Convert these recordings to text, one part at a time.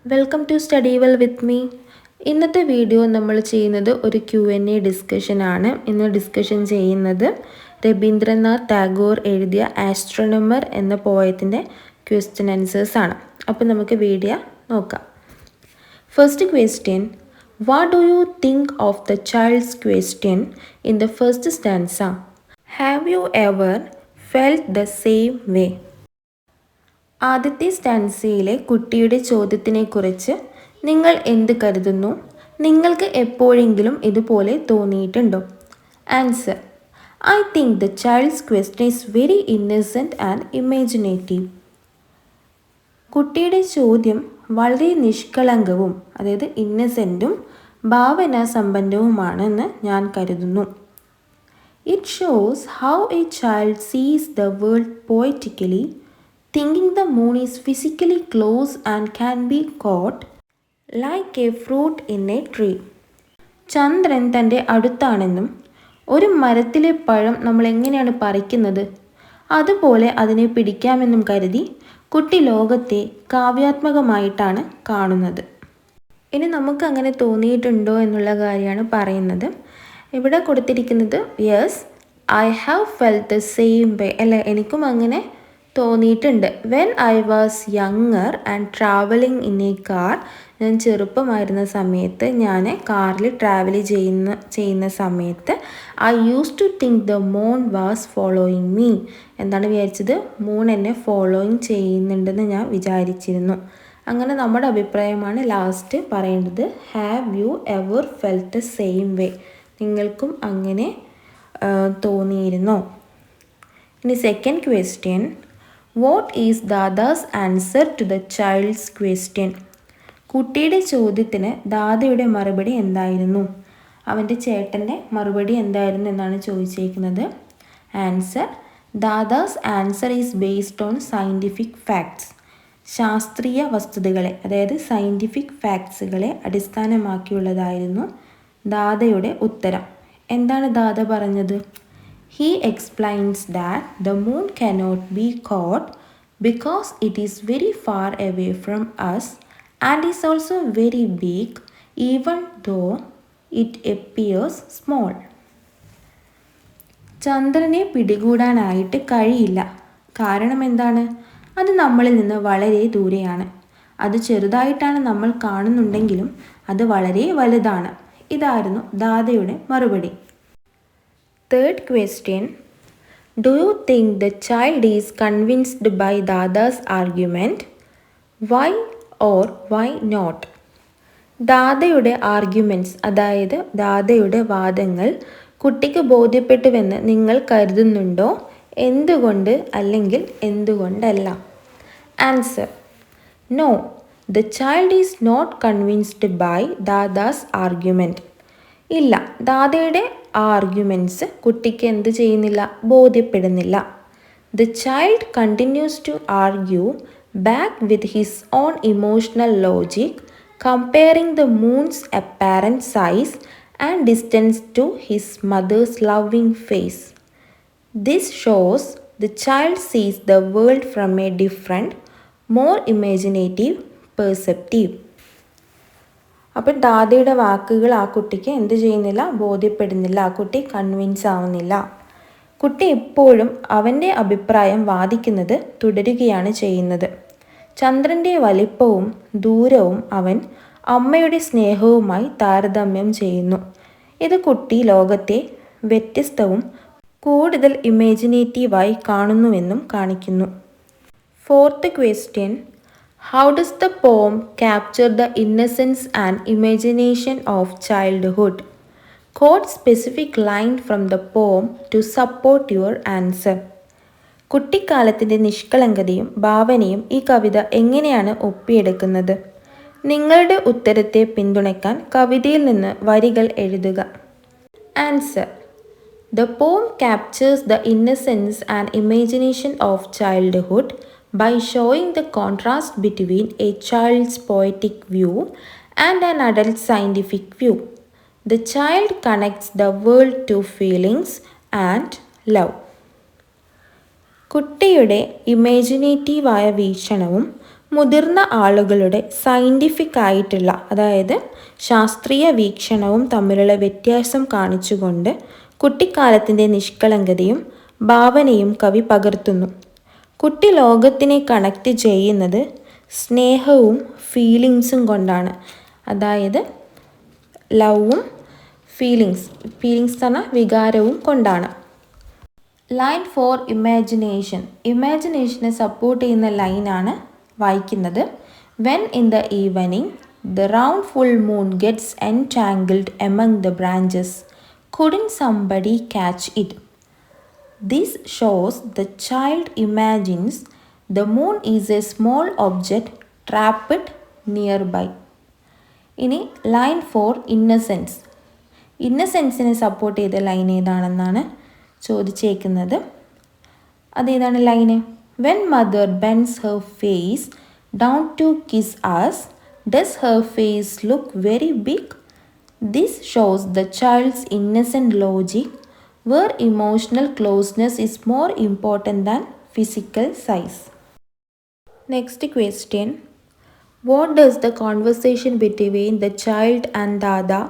Welcome to study well with me. ഇന്നത്തെ video നമ്മൾ ചെയ്യുന്നത് ഒരു Q&A ഡിസ്കഷനാണ്. ഇന്ന് ഡിസ്കഷൻ ചെയ്യുന്നത് രബീന്ദ്രനാഥ് ടാഗോർ എഴുതിയ ആസ്ട്രോണമർ എന്ന പോയത്തിൻ്റെ ക്വസ്റ്റ്യൻ ആൻസേഴ്സ് ആണ്. അപ്പോൾ നമുക്ക് വീഡിയോ നോക്കാം. First question, what do you think of the child's question in the first stanza? Have you ever felt the same വേ? ആദ്യത്തെ സ്റ്റാൻസയിലെ കുട്ടിയുടെ ചോദ്യത്തിനെക്കുറിച്ച് നിങ്ങൾ എന്ത് കരുതുന്നു? നിങ്ങൾക്ക് എപ്പോഴെങ്കിലും ഇതുപോലെ തോന്നിയിട്ടുണ്ടോ? Answer, I think the child's question is very innocent and imaginative. കുട്ടിയുടെ ചോദ്യം വളരെ നിഷ്കളങ്കവും, അതായത് ഇന്നസെൻറ്റും ഭാവനാസമ്പന്നവുമാണെന്ന് ഞാൻ കരുതുന്നു. It shows how a child sees the world poetically, thinking the moon is physically close and can be caught like a fruit in a tree. ചന്ദ്രൻ തൻ്റെ അടുത്താണെന്നും ഒരു മരത്തിലെ പഴം നമ്മൾ എങ്ങനെയാണ് പറിക്കുന്നത് അതുപോലെ അതിനെ പിടിക്കാമെന്നും കരുതി കുട്ടി ലോകത്തെ കാവ്യാത്മകമായിട്ടാണ് കാണുന്നത്. ഇനി നമുക്ക് അങ്ങനെ തോന്നിയിട്ടുണ്ടോ എന്നുള്ള കാര്യമാണ് പറയുന്നത്. ഇവിടെ കൊടുത്തിരിക്കുന്നത് yes I have felt the same way, അല്ലേ, എനിക്കും അങ്ങനെ തോന്നിയിട്ടുണ്ട്. When I was younger and travelling in a car, ഞാൻ ചെറുപ്പമായിരുന്ന സമയത്ത് ഞാൻ കാറിൽ ട്രാവൽ ചെയ്യുന്ന സമയത്ത് I use to think the moon was following me. എന്താണ് വിചാരിച്ചത്? മൂൺ എന്നെ ഫോളോയിങ് ചെയ്യുന്നുണ്ടെന്ന് ഞാൻ വിചാരിച്ചിരുന്നു. അങ്ങനെ നമ്മുടെ അഭിപ്രായമാണ് ലാസ്റ്റ് പറയേണ്ടത്. Have you ever felt the same way? നിങ്ങൾക്കും അങ്ങനെ തോന്നിയിരുന്നോ? ഇനി second question, what is Dada's answer to the child's question? കുട്ടിയുടെ ചോദ്യത്തിന് ദാദയുടെ മറുപടി എന്തായിരുന്നു? അവൻ്റെ ചേട്ടൻ്റെ മറുപടി എന്തായിരുന്നു എന്നാണ് ചോദിച്ചേക്കുന്നത്. Answer, Dada's answer is based on scientific facts. ശാസ്ത്രീയ വസ്തുതകളെ, അതായത് സയൻറ്റിഫിക് ഫാക്ട്സുകളെ അടിസ്ഥാനമാക്കിയുള്ളതായിരുന്നു ദാദയുടെ ഉത്തരം. എന്താണ് ദാദ പറഞ്ഞത്? He explains that the moon cannot be caught because it is very far away from us and is also very big even though it appears small. ചന്ദ്രനെ പിടികൂടാനായിട്ട് കഴിയില്ല. കാരണം എന്താണ്? അത് നമ്മളിൽ നിന്ന് വളരെ ദൂരെയാണ്. അത് ചെറുതായിട്ടാണ് നമ്മൾ കാണുന്നുണ്ടെങ്കിലും അത് വളരെ വലുതാണ്. ഇതായിരുന്നു ദാദയുടെ മറുപടി. Third question, do you think the child is convinced by Dada's argument? Why or why not? ദാദയുടെ ആർഗ്യുമെൻറ്റ്സ്, അതായത് ദാദയുടെ വാദങ്ങൾ കുട്ടിക്ക് ബോധ്യപ്പെട്ടുവെന്ന് നിങ്ങൾ കരുതുന്നുണ്ടോ? എന്തുകൊണ്ട് അല്ലെങ്കിൽ എന്തുകൊണ്ടല്ല? Answer, no, the child is not convinced by Dada's argument. ഇല്ല, ദാദയുടെ ആർഗ്യുമെൻറ്റ്സ് കുട്ടിക്ക് എന്ത് ചെയ്യുന്നില്ല? ബോധ്യപ്പെടുന്നില്ല. The child continues to argue back with his own emotional logic, comparing the moon's apparent size and distance to his mother's loving face. This shows the child sees the world from a different, more imaginative perceptive. അപ്പം ദാദയുടെ വാക്കുകൾ ആ കുട്ടിക്ക് എന്ത് ചെയ്യുന്നില്ല? ബോധ്യപ്പെടുന്നില്ല. ആ കുട്ടി convince ആവുന്നില്ല. കുട്ടി എപ്പോഴും അവൻ്റെ അഭിപ്രായം വാദിക്കുന്നത് തുടരുകയാണ് ചെയ്യുന്നത്. ചന്ദ്രൻ്റെ വലിപ്പവും ദൂരവും അവൻ അമ്മയുടെ സ്നേഹവുമായി താരതമ്യം ചെയ്യുന്നു. ഇത് കുട്ടി ലോകത്തെ വ്യത്യസ്തവും കൂടുതൽ ഇമാജിനേറ്റീവായി കാണുന്നുവെന്നും കാണിക്കുന്നു. Fourth question, how does the poem capture the innocence and imagination of childhood? Quote specific line from the poem to support your answer. കുട്ടിക്കാലത്തിൻ്റെ നിഷ്കളങ്കതയും ഭാവനയും ഈ കവിത എങ്ങനെയാണ് ഒപ്പിയെടുക്കുന്നത്? നിങ്ങളുടെ ഉത്തരത്തെ പിന്തുണയ്ക്കാൻ കവിതയിൽ നിന്ന് വരികൾ എഴുതുക. Answer, the poem captures the innocence and imagination of childhood by showing the contrast between a child's poetic view and an adult's scientific view. The child connects the world to feelings and love. കുട്ടിയുടെ ഇമാജിനേറ്റീവായ വീക്ഷണവും മുതിർന്ന ആളുകളുടെ scientific ആയിട്ടുള്ള, അതായത് ശാസ്ത്രീയ വീക്ഷണവും തമ്മിലുള്ള വ്യത്യാസം കാണിച്ചുകൊണ്ട് കുട്ടിക്കാലത്തിൻ്റെ നിഷ്കളങ്കതയും ഭാവനയും കവി പകർത്തുന്നു. കുട്ടി ലോകത്തിനെ കണക്റ്റ് ചെയ്യുന്നത് സ്നേഹവും ഫീലിങ്സും കൊണ്ടാണ്. അതായത് ലവും ഫീലിങ്സ് എന്ന വികാരവും കൊണ്ടാണ്. ലൈൻ ഫോർ ഇമാജിനേഷനെ സപ്പോർട്ട് ചെയ്യുന്ന ലൈനാണ് വായിക്കുന്നത്. When in the evening the round full moon gets entangled among the branches, couldn't somebody catch it? This shows the child imagines the moon is a small object trapped nearby. ഇനി line four ഇന്നസെൻസിനെ support ചെയ്ത line ഏതാണെന്നാണ് ചോദിച്ചേക്കുന്നത്. അതേതാണ് line? When mother bends her face down to kiss us, does her face look very big? This shows the child's innocent logic, where emotional closeness is more important than physical size. Next question. What does the conversation between the child and Dada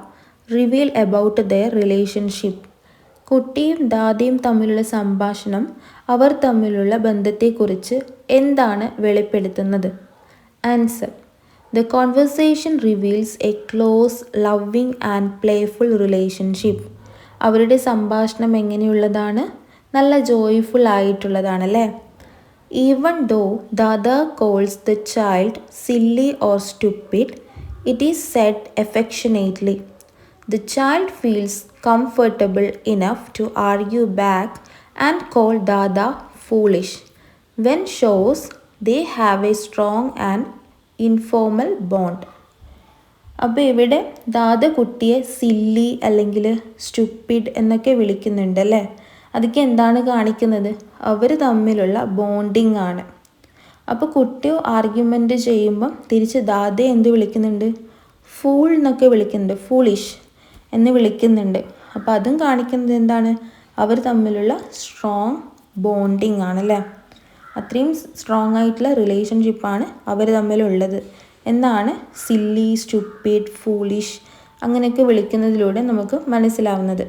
reveal about their relationship? കുട്ടിയും ദാദയും തമ്മിലുള്ള സംഭാഷണം അവർ തമ്മിലുള്ള ബന്ധത്തെക്കുറിച്ച് എന്താണ് വെളിപ്പെടുത്തുന്നത്? Answer: The conversation reveals a close, loving and playful relationship. അവരുടെ സംഭാഷണം എങ്ങനെയുള്ളതാണ്? നല്ല joyful ആയിട്ടുള്ളതാണല്ലേ. Even though Dada calls the child silly or stupid, it is said affectionately. The child feels comfortable enough to argue back and call Dada foolish, when shows they have a strong and informal bond. അപ്പോൾ ഇവിടെ ദാദ കുട്ടിയെ silly അല്ലെങ്കിൽ stupid എന്നൊക്കെ വിളിക്കുന്നുണ്ടല്ലേ. അതൊക്കെ എന്താണ് കാണിക്കുന്നത്? അവർ തമ്മിലുള്ള bonding ആണ്. അപ്പോൾ കുട്ടി ആർഗ്യുമെൻ്റ് ചെയ്യുമ്പം തിരിച്ച് ദാദയെ എന്ത് വിളിക്കുന്നുണ്ട്? ഫൂൾ എന്നൊക്കെ വിളിക്കുന്നുണ്ട്, ഫൂളിഷ് എന്ന് വിളിക്കുന്നുണ്ട്. അപ്പോൾ അതും കാണിക്കുന്നത് എന്താണ്? അവർ തമ്മിലുള്ള സ്ട്രോങ് ബോണ്ടിങ് ആണല്ലേ. അത്രയും സ്ട്രോങ് ആയിട്ടുള്ള റിലേഷൻഷിപ്പാണ് അവർ തമ്മിലുള്ളത് എന്നാണ് സില്ലി, സ്റ്റുപ്പിഡ്, ഫൂളിഷ് അങ്ങനെയൊക്കെ വിളിക്കുന്നതിലൂടെ നമുക്ക് മനസ്സിലാവുന്നത്.